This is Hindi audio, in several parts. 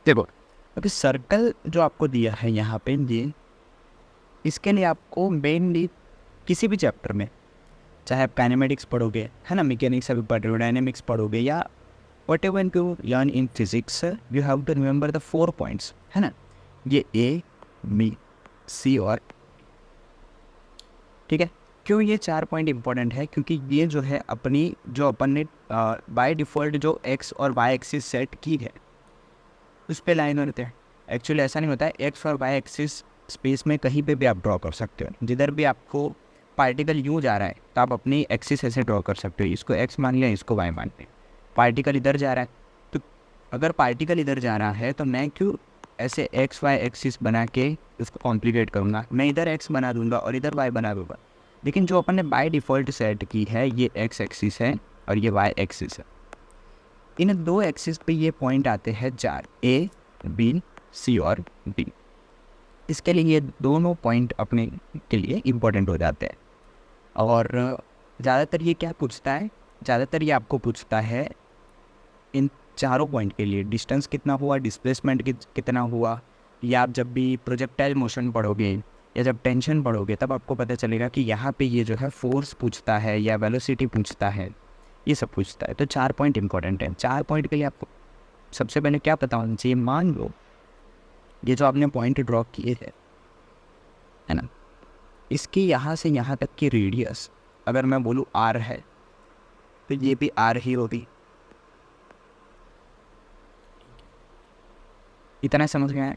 देखो, अभी सर्कल जो आपको दिया है यहाँ पे ये, इसके लिए आपको मेनली किसी भी चैप्टर में, चाहे आप काइनेमेटिक्स पढ़ोगे, है ना, मैकेनिक्स अभी पढ़ रहे हो, डायनेमिक्स पढ़ोगे, या whatever you learn in physics, you have to remember the 4 points, है ना, ये ए, बी, सी और, ठीक है। क्यों ये 4 पॉइंट इंपॉर्टेंट है? क्योंकि ये जो है अपनी, जो अपन ने बाय डिफ़ॉल्ट जो एक्स और वाई एक्सिस सेट की है उस पे लाइन होते हैं। एक्चुअली ऐसा नहीं होता है, एक्स और वाई एक्सिस स्पेस में कहीं पे भी आप ड्रॉ कर सकते हो। जिधर भी आपको पार्टिकल यूँ जा रहा है तो आप अपनी एक्सिस ऐसे ड्रॉ कर सकते हो, इसको एक्स मान लिया, इसको वाई मान लिया। पार्टिकल इधर जा रहा है, तो अगर पार्टिकल इधर जा रहा है तो मैं क्यों ऐसे एक्स वाई एक्सिस बना के उसको कॉम्प्लिकेट करूँगा? मैं इधर एक्स बना दूंगा और इधर वाई बना दूंगा। लेकिन जो अपन ने बाय डिफ़ॉल्ट सेट की है, ये एक्स एक्सिस है और ये वाई एक्सिस है। इन दो एक्सिस पे ये पॉइंट आते हैं 4, ए, बी, सी और डी। इसके लिए ये दोनों पॉइंट अपने के लिए इम्पोर्टेंट हो जाते हैं। और ज़्यादातर ये क्या पूछता है? ज़्यादातर ये आपको पूछता है इन चारों पॉइंट के लिए डिस्टेंस कितना हुआ, डिस्प्लेसमेंट कितना हुआ, या आप जब भी प्रोजेक्टाइल मोशन पढ़ोगे या जब टेंशन पढ़ोगे तब आपको पता चलेगा कि यहाँ पे ये जो है फोर्स पूछता है या वेलोसिटी पूछता है, ये सब पूछता है। तो 4 पॉइंट इंपॉर्टेंट है। 4 पॉइंट के लिए आपको सबसे पहले क्या पता होना चाहिए? मान लो ये जो आपने पॉइंट ड्रॉ किए थे, है ना, इसकी यहाँ से यहाँ तक की रेडियस अगर मैं बोलूँ आर है तो ये भी आर ही होगी। इतना समझ में आया?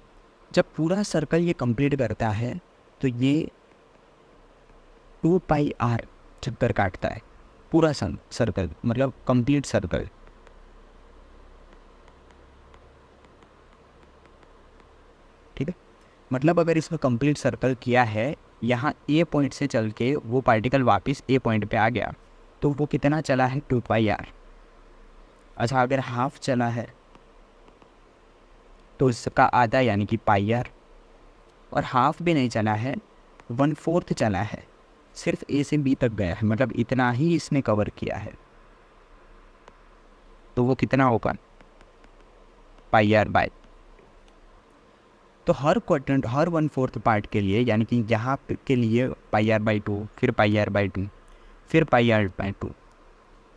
जब पूरा सर्कल ये कंप्लीट करता है तो ये 2 पाई आर चक्कर काटता है पूरा सर्कल, मतलब कंप्लीट सर्कल। ठीक है, मतलब अगर इसमें कंप्लीट सर्कल किया है, यहाँ ए पॉइंट से चल के वो पार्टिकल वापस ए पॉइंट पे आ गया, तो वो कितना चला है? 2 पाई आर। अच्छा, अगर हाफ चला है तो इसका आधा यानी कि पाई आर, और हाफ भी नहीं चला है, 1/4 चला है, सिर्फ ए से बी तक गया है, मतलब इतना ही इसने कवर किया है, तो वो कितना होगा? पाई आर बाय। तो हर क्वाड्रेंट, हर 1/4 पार्ट के लिए, यानी कि यहाँ के लिए पाई आर बाई 2, फिर पाई आर बाई 2, फिर पाई आर बाई 2।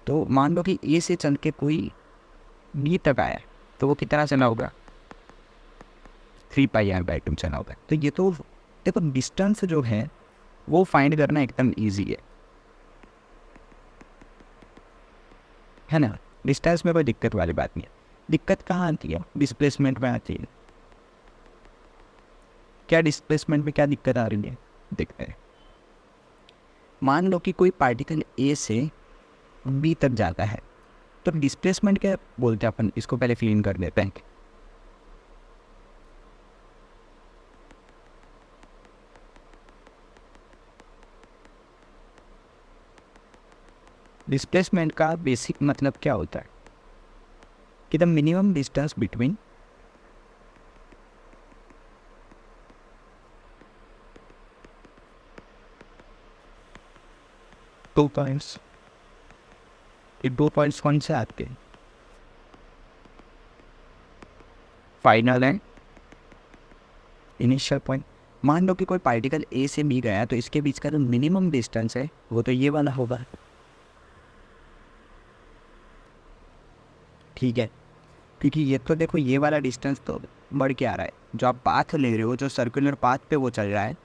तो मान लो कि ए से चल के कोई बी तक आया तो वो कितना चला होगा? 3 पाई आर बाई 2 चला होगा। तो ये तो देखो, डिस्टेंस जो है वो फाइंड करना एकदम ईजी है ना। डिस्टेंस में कोई दिक्कत वाली बात नहीं है। दिक्कत कहाँ आती है? डिस्प्लेसमेंट में आती है। क्या डिस्प्लेसमेंट में क्या दिक्कत आ रही है, देखते हैं। मान लो कि कोई पार्टिकल ए से बी तक जाता है, तो डिस्प्लेसमेंट क्या बोलते हैं अपन? इसको पहले फिल इन कर देते हैं। डिस्प्लेसमेंट का बेसिक मतलब क्या होता है कि the minimum distance between two points. ये 2 पॉइंट्स कौन से आते हैं? Final and initial point. मान लो कि कोई पार्टिकल ए से बी गया, तो इसके बीच का जो मिनिमम डिस्टेंस है वो तो ये वाला होगा, ठीक है। क्योंकि ये तो देखो, ये वाला डिस्टेंस तो बढ़ के आ रहा है, जो आप पाथ ले रहे हो, जो सर्कुलर पाथ पे वो चल रहा है,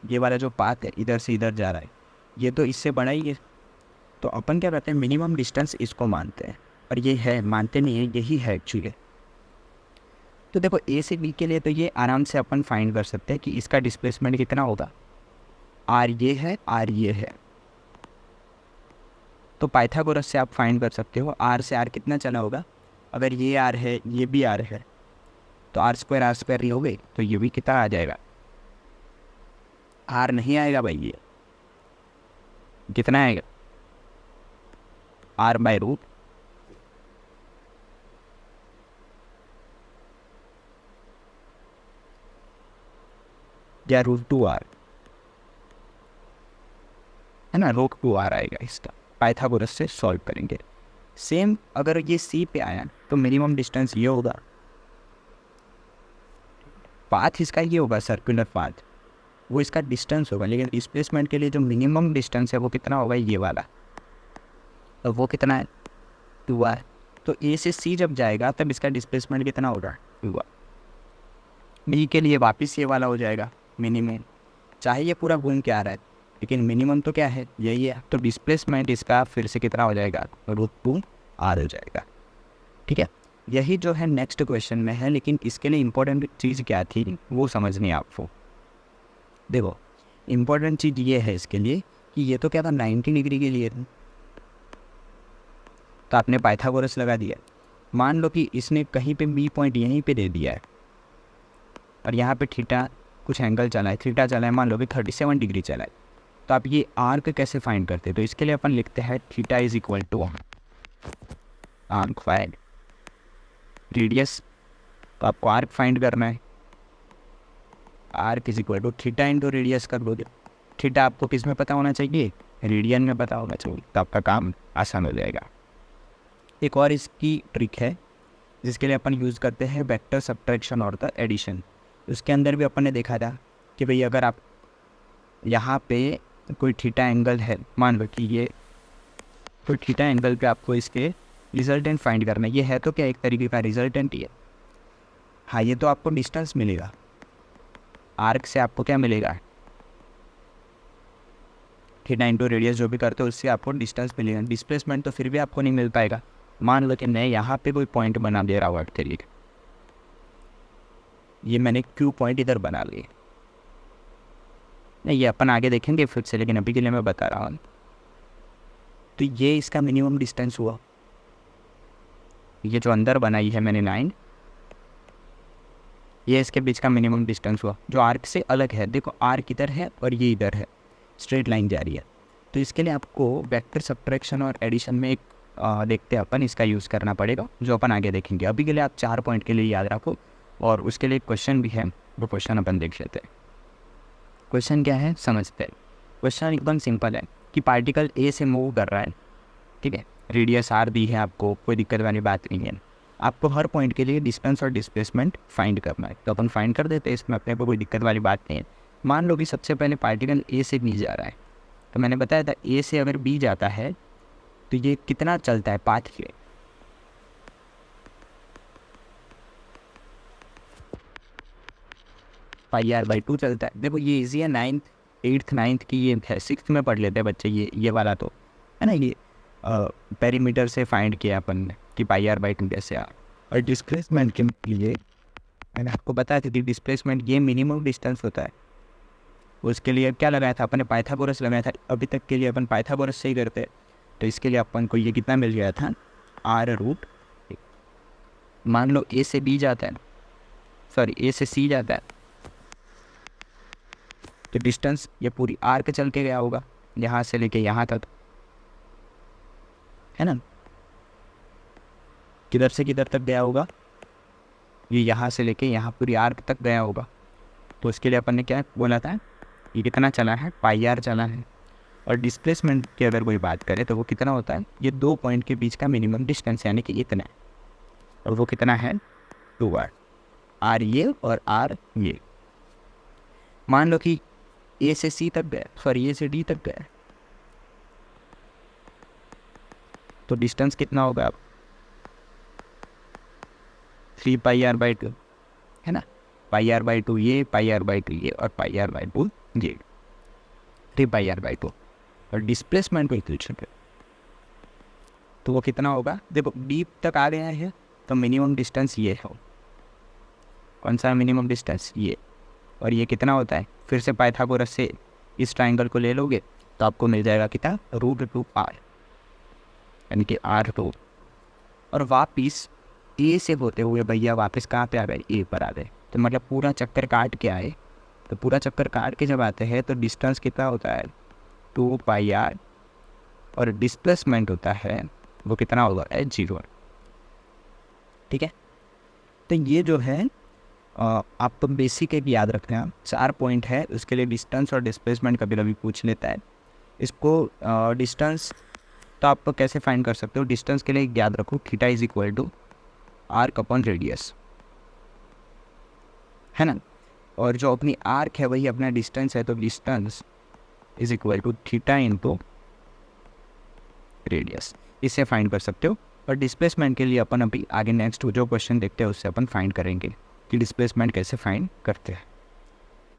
ये वाला जो पाथ है इधर से इधर जा रहा है, ये तो इससे बड़ा ही है। तो अपन क्या करते हैं? मिनिमम डिस्टेंस इसको मानते हैं, और ये है, मानते नहीं है, यही है एक्चुअली। तो देखो, ए से बी के लिए तो ये आराम से अपन फाइंड कर सकते हैं कि इसका डिस्प्लेसमेंट कितना होगा। आर ये है, आर ये है, तो पाइथागोरस से आप फाइंड कर सकते हो आर से आर कितना चला होगा। अगर ये आर है, ये भी आर है, तो आर स्क्वायर ये हो गई, तो ये भी कितना आ जाएगा? आर नहीं आएगा भाई, ये कितना आएगा? आर बाई रूट या √2r, है ना, √2r आएगा इसका। पाइथागोरस से सॉल्व करेंगे। सेम अगर ये सी पे आया तो मिनिमम डिस्टेंस ये होगा, पाथ इसका ये होगा सर्कुलर पाथ, वो इसका डिस्टेंस होगा, लेकिन डिस्प्लेसमेंट के लिए जो मिनिमम डिस्टेंस है वो कितना होगा, ये वाला, तो वो कितना है 2r। तो ए से सी जब जाएगा तब इसका डिस्प्लेसमेंट कितना होगा 2r। बी के लिए वापस ये वाला हो जाएगा मिनिमम, चाहे ये पूरा घूम के आ रहा है लेकिन मिनिमम तो क्या है, यही है। तो डिस्प्लेसमेंट इसका फिर से कितना हो जाएगा, √2r हो जाएगा। ठीक है, यही जो है नेक्स्ट क्वेश्चन में है, लेकिन इसके लिए इम्पोर्टेंट चीज़ क्या थी वो समझनी है आपको। देखो इम्पोर्टेंट चीज़ ये है इसके लिए कि ये तो क्या था 90 डिग्री के लिए था, तो आपने पाइथागोरस लगा दिया। मान लो कि इसने कहीं पे बी पॉइंट यहीं पे दे दिया है और यहाँ पे थीटा कुछ एंगल चला है, थीटा चला है मान लो कि 37 डिग्री चला है, तो आप ये आर्क कैसे फाइंड करते हैं, तो इसके लिए अपन लिखते हैं theta is equal to arc find radius. तो आपको आर्क फाइंड करना है, arc is equal to theta into radius कर दोगे। थीटा आपको किस में पता होना चाहिए, रेडियन में पता होना चाहिए, तो आपका काम आसान हो जाएगा। एक और इसकी ट्रिक है जिसके लिए अपन यूज़ करते हैं वेक्टर सब्ट्रैक्शन और द एडिशन। उसके अंदर भी अपन ने देखा था कि भाई अगर आप यहाँ पे कोई थीटा एंगल है, मान लो कि ये कोई थीटा एंगल पे आपको इसके रिजल्टेंट फाइंड करना है, ये है तो क्या एक तरीके का रिजल्टेंट ही है। हाँ ये तो आपको डिस्टेंस मिलेगा, आर्क से आपको क्या मिलेगा, थीटा इंटू रेडियस जो भी करते हो उससे आपको डिस्टेंस मिलेगा। डिस्प्लेसमेंट तो फिर भी आपको नहीं मिल पाएगा। मान लो कि मैं यहाँ पे कोई पॉइंट बना दे रहा हूँ तरीके, ये मैंने क्यू पॉइंट इधर बना लिए, नहीं ये अपन आगे देखेंगे फिर से, लेकिन अभी के लिए मैं बता रहा हूँ। तो ये इसका मिनिमम डिस्टेंस हुआ, ये जो अंदर बनाई है मैंने लाइन, ये इसके बीच का मिनिमम डिस्टेंस हुआ जो आर्क से अलग है। देखो आर्क इधर है और ये इधर है, स्ट्रेट लाइन जा रही है। तो इसके लिए आपको वेक्टर सब्ट्रैक्शन और एडिशन में एक देखते हैं अपन, इसका यूज़ करना पड़ेगा जो अपन आगे देखेंगे। अभी के लिए आप 4 पॉइंट के लिए याद रखो, और उसके लिए क्वेश्चन भी है, वो क्वेश्चन अपन देख लेते हैं। क्वेश्चन क्या है समझते हैं। क्वेश्चन एकदम सिंपल है कि पार्टिकल ए से मूव कर रहा है, ठीक है, रेडियस आर दी है आपको, कोई दिक्कत वाली बात नहीं है। आपको हर पॉइंट के लिए डिस्टेंस और डिस्प्लेसमेंट फाइंड करना है, तो अपन फाइंड कर देते हैं, इसमें अपने को कोई दिक्कत वाली बात नहीं है। मान लो कि सबसे पहले पार्टिकल ए से बी जा रहा है, तो मैंने बताया था ए से अगर बी जाता है तो ये कितना चलता है पाथ के, πr/2 चलता है। देखो ये इजी है, 9th 8th 9th की ये है, 6th में पढ़ लेते हैं बच्चे, ये वाला तो है ना, ये पेरीमीटर से फाइंड किया अपन ने कि πr/2 कैसे आ। और डिस्प्लेसमेंट के लिए मैंने आपको बताया था कि डिस्प्लेसमेंट ये मिनिमम डिस्टेंस होता है, उसके लिए क्या लगाया था अपने पाइथागोरस लगाया था। अभी तक के लिए अपन पाइथागोरस से ही करते हैं, तो इसके लिए अपन को ये कितना मिल गया था r√। मान लो ए से बी जाता है, सॉरी ए से सी जाता है, तो डिस्टेंस ये पूरी आर्क चल के गया होगा यहाँ से लेके यहाँ तक, है ना, किधर से किधर तक गया होगा, ये यहाँ से लेके यहाँ पूरी आर्क तक गया होगा। तो इसके लिए अपन ने क्या बोला था, ये कितना चला है πr चला है। और डिस्प्लेसमेंट की अगर कोई बात करे तो वो कितना होता है, ये 2 पॉइंट के बीच का मिनिमम डिस्टेंस यानी कि इतना है, और वो कितना है 2r, r ये और r ये। मान लो कि ए से सी तक गया, सॉरी ए से डी तक गया, तो डिस्टेंस कितना होगा अब 3πr/2 है ना, πr/2 ये, πr/2 ये और πr/2 ये, 3πr/2। और डिस्प्लेसमेंट को इक्वेशन पे तो वो कितना होगा, देखो डी तक आ गया है तो मिनिमम डिस्टेंस ये है, कौन सा मिनिमम डिस्टेंस ये, और ये कितना होता है, फिर से पाइथागोरस से इस ट्राइंगल को ले लोगे तो आपको मिल जाएगा कितना √2r यानी कि r2। और वापिस ए से होते हुए भैया वापस कहाँ पे आ गए, ए पर आ गए, तो मतलब पूरा चक्कर काट के आए। तो पूरा चक्कर काट के जब आते हैं तो डिस्टेंस कितना होता है 2πr, और डिस्प्लेसमेंट होता है वो कितना होगा h0। ठीक है, तो ये जो है आप तो बेसिक एक याद रखते हैं, 4 पॉइंट है, उसके लिए डिस्टेंस और डिस्प्लेसमेंट कभी कभी पूछ लेता है। इसको डिस्टेंस तो आप कैसे फाइंड कर सकते हो, डिस्टेंस के लिए याद रखो theta is equal to arc upon radius, है ना। और जो अपनी आर्क है वही अपना डिस्टेंस है, तो distance is equal to theta into radius. इससे फाइंड कर सकते हो। और डिस्प्लेसमेंट के लिए अपन अभी आगे नेक्स्ट जो क्वेश्चन देखते हैं उससे अपन फाइंड करेंगे कि डिस्प्लेसमेंट कैसे फाइंड करते हैं।